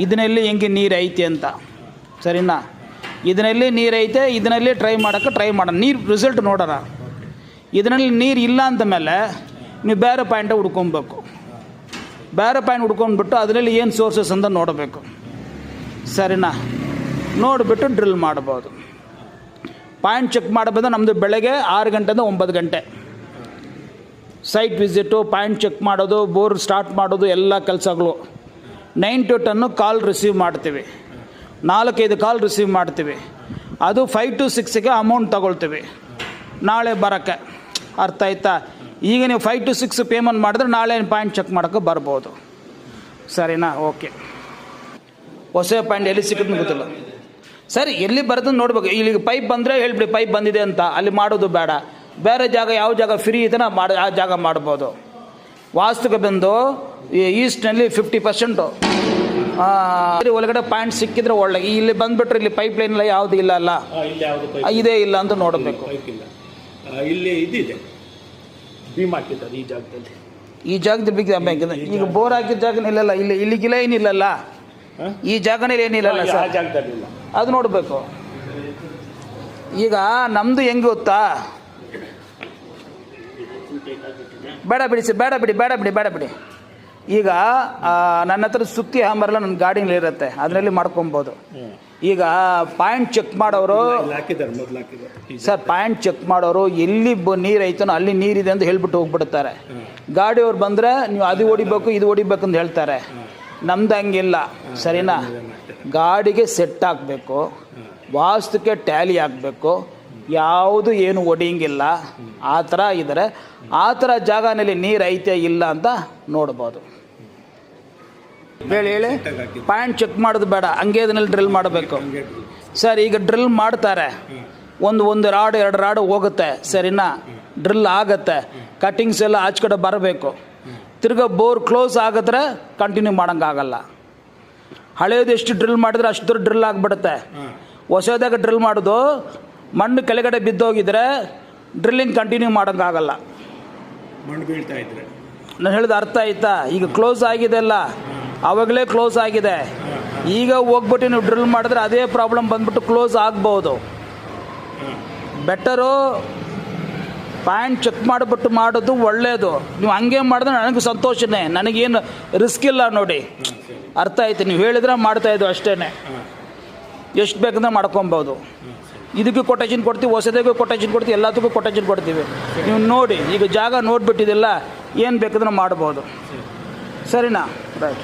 ಇದರಲ್ಲಿ ಹೆಂಗೆ ನೀರು ಐತೆ ಅಂತ, ಸರಿನಾ? ಇದರಲ್ಲಿ ನೀರು ಐತೆ, ಇದರಲ್ಲಿ ಟ್ರೈ ಮಾಡೋಣ, ನೀರು ರಿಸಲ್ಟ್ ನೋಡೋಣ. ಇದರಲ್ಲಿ ನೀರು ಇಲ್ಲ ಅಂದಮೇಲೆ ನೀವು ಬೇರೆ ಪಾಯಿಂಟ ಹುಡ್ಕೊಬೇಕು. ಬೇರೆ ಪಾಯಿಂಟ್ ಹುಡ್ಕೊಂಡ್ಬಿಟ್ಟು ಅದರಲ್ಲಿ ಏನು ಸೋರ್ಸಸ್ ಅಂತ ನೋಡಬೇಕು, ಸರಿನಾ? ನೋಡಿಬಿಟ್ಟು ಡ್ರಿಲ್ ಮಾಡ್ಬೋದು. ಪಾಯಿಂಟ್ ಚೆಕ್ ಮಾಡಬಹುದು. ನಮ್ಮದು ಬೆಳಗ್ಗೆ 6 ಗಂಟೆಯಿಂದ 9 ಗಂಟೆ ಸೈಟ್ ವಿಸಿಟು, ಪಾಯಿಂಟ್ ಚೆಕ್ ಮಾಡೋದು, ಬೋರ್ ಸ್ಟಾರ್ಟ್ ಮಾಡೋದು, ಎಲ್ಲ ಕೆಲಸಗಳು. 9 to 10 ಕಾಲ್ ರಿಸೀವ್ ಮಾಡ್ತೀವಿ, 4-5 ಕಾಲ್ ರಿಸೀವ್ ಮಾಡ್ತೀವಿ. ಅದು 5 to 6ಗೆ ಅಮೌಂಟ್ ತಗೊಳ್ತೀವಿ, ನಾಳೆ ಬರೋಕ್ಕೆ. ಅರ್ಥ ಆಯ್ತಾ? ಈಗ ನೀವು 5 to 6 ಪೇಮೆಂಟ್ ಮಾಡಿದ್ರೆ ನಾಳೆ ಪಾಯಿಂಟ್ ಚೆಕ್ ಮಾಡೋಕ್ಕೆ ಬರ್ಬೋದು, ಸರಿನಾ? ಓಕೆ. ಹೊಸ ಪಾಯಿಂಟ್ ಎಲ್ಲಿ ಸಿಕ್ಕುತ್ತೆ ಗೊತ್ತಿಲ್ಲ ಸರಿ, ಎಲ್ಲಿ ಬರ್ತದೆ ನೋಡ್ಬೇಕು. ಇಲ್ಲಿಗೆ ಪೈಪ್ ಬಂದರೆ ಹೇಳ್ಬಿಡಿ ಪೈಪ್ ಬಂದಿದೆ ಅಂತ, ಅಲ್ಲಿ ಮಾಡೋದು ಬೇಡ. ಬೇರೆ ಜಾಗ ಯಾವ ಜಾಗ ಫ್ರೀ ಇದೆ ಆ ಜಾಗ ಮಾಡ್ಬೋದು. ವಾಸ್ತುಗೆ ಬಂದು ಈಸ್ಟ್ನಲ್ಲಿ 50% ಒಳಗಡೆ ಪಾಯಿಂಟ್ ಸಿಕ್ಕಿದ್ರೆ ಒಳ್ಳೆ. ಇಲ್ಲಿ ಬಂದುಬಿಟ್ರೆ ಇಲ್ಲಿ ಪೈಪ್ ಲೈನ್ ಎಲ್ಲ ಯಾವುದು ಇಲ್ಲ ಅಲ್ಲ, ಇದೇ ಇಲ್ಲ ಅಂತ ನೋಡಬೇಕು. ಇಲ್ಲಿ ಇದಿದೆ ಬೀಮ್ ಹಾಕಿದ್ದಾರೆ ಈ ಜಾಗದಲ್ಲಿ, ಈ ಜಾಗದಲ್ಲಿ ಈಗ ಬೋರ್ ಹಾಕಿದ ಜಾಗ ಇಲ್ಲಲ್ಲ, ಇಲ್ಲಿಗಿಲ್ಲ ಏನಿಲ್ಲಲ್ಲ, ಈ ಜಾಗನಲ್ಲಿ ಏನಿಲ್ಲಲ್ಲ ಸರ್, ಜಾಗದಲ್ಲಿ ಅದು ನೋಡಬೇಕು. ಈಗ ನಮ್ಮದು ಹೆಂಗೆ ಗೊತ್ತಾ, ಬೇಡ ಬಿಡಿ ಸರ್, ಬೇಡ ಬಿಡಿ. ಈಗ ನನ್ನ ಹತ್ರ ಸುತ್ತಿ ಹ್ಯಾಮರೆಲ್ಲ ನನ್ನ ಗಾಡಿನಲ್ಲಿ ಇರುತ್ತೆ, ಅದರಲ್ಲಿ ಮಾಡ್ಕೊಬೋದು. ಈಗ ಪಾಯಿಂಟ್ ಚೆಕ್ ಮಾಡೋರು ಸರ್, ಪಾಯಿಂಟ್ ಚೆಕ್ ಮಾಡೋರು ಎಲ್ಲಿ ನೀರು ಐತನೋ ಅಲ್ಲಿ ನೀರಿದೆ ಅಂತ ಹೇಳ್ಬಿಟ್ಟು ಹೋಗ್ಬಿಡ್ತಾರೆ. ಗಾಡಿಯವ್ರು ಬಂದರೆ ನೀವು ಅದು ಹೊಡಿಬೇಕು ಇದು ಹೊಡಿಬೇಕು ಅಂತ ಹೇಳ್ತಾರೆ. ನಮ್ದು ಹಂಗಿಲ್ಲ, ಸರಿನಾ? ಗಾಡಿಗೆ ಸೆಟ್ ಆಗಬೇಕು, ವಾಸ್ತುಕ್ಕೆ ಟ್ಯಾಲಿ ಆಗಬೇಕು, ಯಾವುದು ಏನು ಹೊಡಿಯಂಗಿಲ್ಲ. ಆ ಥರ ಇದ್ದರೆ ಆ ಥರ ಜಾಗನಲ್ಲಿ ನೀರು ಐತೆ ಇಲ್ಲ ಅಂತ ನೋಡ್ಬೋದು. ಹೇಳಿ ಪಾಯಿಂಟ್ ಚೆಕ್ ಮಾಡೋದು ಬೇಡ, ಹಂಗೆ ಇದನ್ನಲ್ಲಿ ಡ್ರಿಲ್ ಮಾಡಬೇಕು ಸರ್. ಈಗ ಡ್ರಿಲ್ ಮಾಡ್ತಾರೆ, ಒಂದು ರಾಡ್ 2 ರಾಡ್ ಹೋಗುತ್ತೆ, ಸರಿನಾ? ಡ್ರಿಲ್ ಆಗುತ್ತೆ, ಕಟ್ಟಿಂಗ್ಸ್ ಎಲ್ಲ ಆಚೆ ಕಡೆ ಬರಬೇಕು. ತಿರ್ಗಾ ಬೋರ್ ಕ್ಲೋಸ್ ಆಗಿದ್ರೆ ಕಂಟಿನ್ಯೂ ಮಾಡೋಂಗಾಗಲ್ಲ. ಹಳೇದು ಎಷ್ಟು ಡ್ರಿಲ್ ಮಾಡಿದ್ರೆ ಅಷ್ಟು ಡ್ರಿಲ್ ಆಗಿಬಿಡುತ್ತೆ. ಹೊಸದಾಗ ಡ್ರಿಲ್ ಮಾಡೋದು ಮಣ್ಣು ಕೆಳಗಡೆ ಬಿದ್ದೋಗಿದ್ರೆ ಡ್ರಿಲ್ಲಿಂಗ್ ಕಂಟಿನ್ಯೂ ಮಾಡೋಂಗಾಗಲ್ಲ. ಮಣ್ಣು ಬೀಳ್ತಾ ಇದ್ರೆ ನಾನು ಹೇಳಿದ ಅರ್ಥ ಆಯ್ತಾ? ಈಗ ಕ್ಲೋಸ್ ಆಗಿದೆ ಅಲ್ಲ, ಆವಾಗಲೇ ಕ್ಲೋಸ್ ಆಗಿದೆ. ಈಗ ಹೋಗ್ಬಿಟ್ಟು ನೀವು ಡ್ರಿಲ್ ಮಾಡಿದ್ರೆ ಅದೇ ಪ್ರಾಬ್ಲಮ್ ಬಂದ್ಬಿಟ್ಟು ಕ್ಲೋಸ್ ಆಗ್ಬೋದು. ಬೆಟರು ಪಾಯಿಂಟ್ ಚೆಕ್ ಮಾಡಿಬಿಟ್ಟು ಮಾಡೋದು ಒಳ್ಳೆಯದು. ನೀವು ಹಂಗೆ ಮಾಡಿದ್ರೆ ನನಗೆ ಸಂತೋಷನೇ, ನನಗೇನು ರಿಸ್ಕ್ ಇಲ್ಲ ನೋಡಿ. ಅರ್ಥ ಆಯ್ತು? ನೀವು ಹೇಳಿದ್ರೆ ಮಾಡ್ತಾಯಿದ್ದು ಅಷ್ಟೇ. ಎಷ್ಟು ಬೇಕಂದ್ರೆ ಮಾಡ್ಕೊಬೋದು. ಇದಕ್ಕೂ ಕೊಟೇಶನ್ ಕೊಡ್ತೀವಿ, ಹೊಸದಿಗೂ ಕೊಟೇಶನ್ ಕೊಡ್ತೀವಿ, ಎಲ್ಲದಕ್ಕೂ ಕೊಟೇಶನ್ ಕೊಡ್ತೀವಿ. ನೀವು ನೋಡಿ, ಈಗ ಜಾಗ ನೋಡಿಬಿಟ್ಟಿದ್ದಿಲ್ಲ, ಏನು ಬೇಕಂದ್ರೆ ಮಾಡ್ಬೋದು, ಸರಿನಾ? ರೈಟ್.